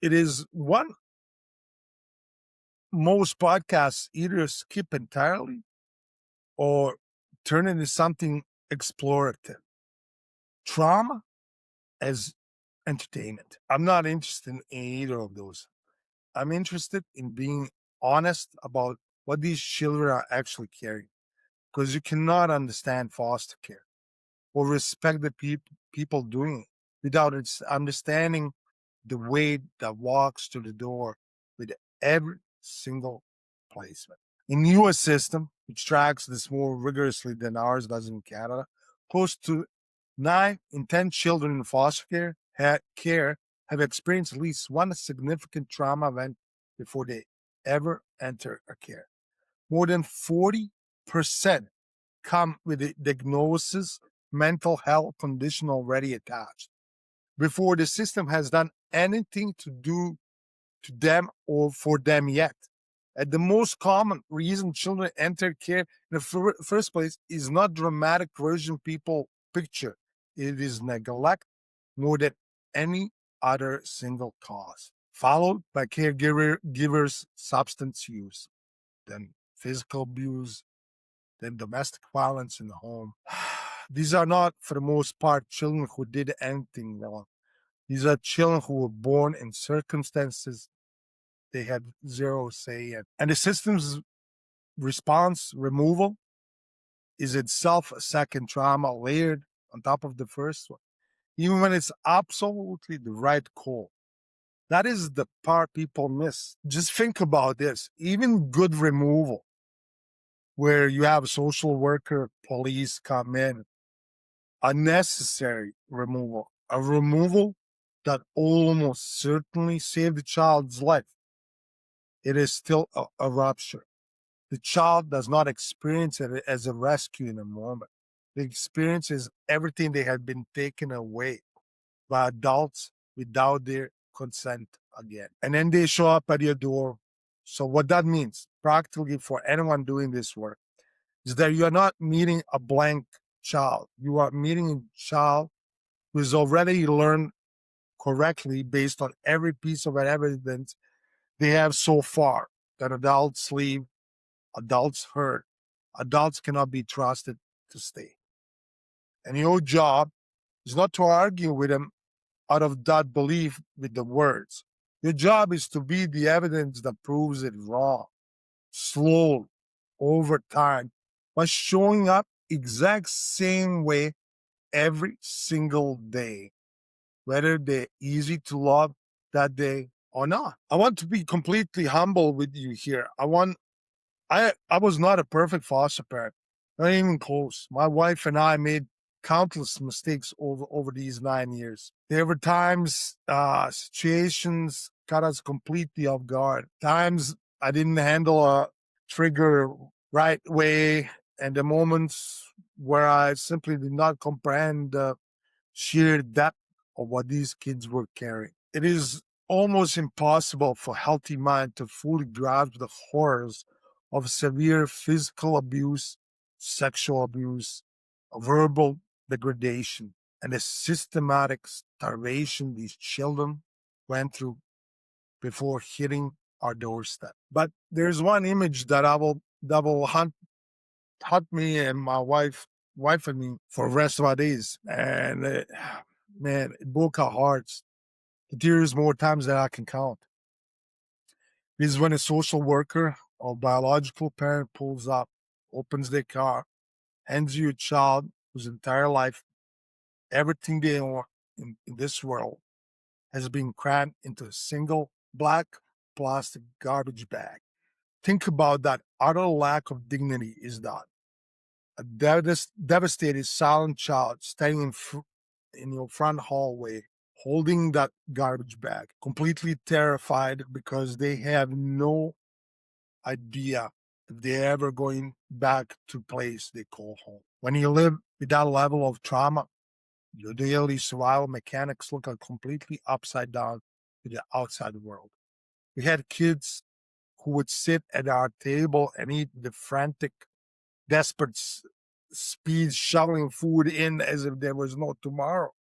It is one most podcasts either skip entirely or turn into something explorative. Trauma as entertainment. I'm not interested in either of those. I'm interested in being honest about what these children are actually carrying, because you cannot understand foster care or respect the people doing it without understanding the weight that walks to the door with every single placement. In U.S. system, which tracks this more rigorously than ours does in Canada, close to 9 in 10 children in foster care have experienced at least one significant trauma event before they ever enter a care. More than 40% come with a diagnosis, mental health condition already attached before the system has done anything to do to them or for them yet. And the most common reason children enter care in the first place is not dramatic version people picture. It is neglect more than any other single cause, followed by caregivers' substance use, then physical abuse, then domestic violence in the home. These are not, for the most part, children who did anything wrong. These are children who were born in circumstances they had zero say in. And the system's response removal is itself a second trauma layered on top of the first one, even when it's absolutely the right call. That is the part people miss. Just think about this. Even good removal, where you have a social worker, police come in, unnecessary removal, a removal that almost certainly saved the child's life. It is still a rupture. The child does not experience it as a rescue in a moment. The experience is everything they had been taken away by adults without their consent again. And then they show up at your door. So what that means practically for anyone doing this work is that you are not meeting a blank child. You are meeting a child who has already learned correctly based on every piece of evidence they have so far that adults leave, adults hurt, adults cannot be trusted to stay. And your job is not to argue with them out of that belief with the words. Your job is to be the evidence that proves it wrong, slowly, over time, by showing up exact same way every single day, whether they're easy to love that day or not. I want to be completely humble with you here. I was not a perfect foster parent, not even close. My wife and I made countless mistakes over these 9 years. There were times, situations caught us completely off guard. Times I didn't handle a trigger right way, and the moments where I simply did not comprehend the sheer depth of what these kids were carrying. It is almost impossible for healthy mind to fully grasp the horrors of severe physical abuse, sexual abuse, verbal degradation, and the systematic starvation these children went through before hitting our doorstep. But there's one image that will haunt me and my wife and me for the rest of our days. And man, it broke our hearts. The tears more times than I can count. This is when a social worker or biological parent pulls up, opens their car, hands you a child whose entire life, everything they want in this world, has been crammed into a single black plastic garbage bag. Think about that utter lack of dignity is that. A devastated, silent child standing in your front hallway holding that garbage bag, completely terrified because they have no idea if they're ever going back to place they call home. When you live with that level of trauma, your daily survival mechanics look like completely upside down to the outside world. We had kids who would sit at our table and eat the frantic, desperate speed, shoveling food in as if there was no tomorrow.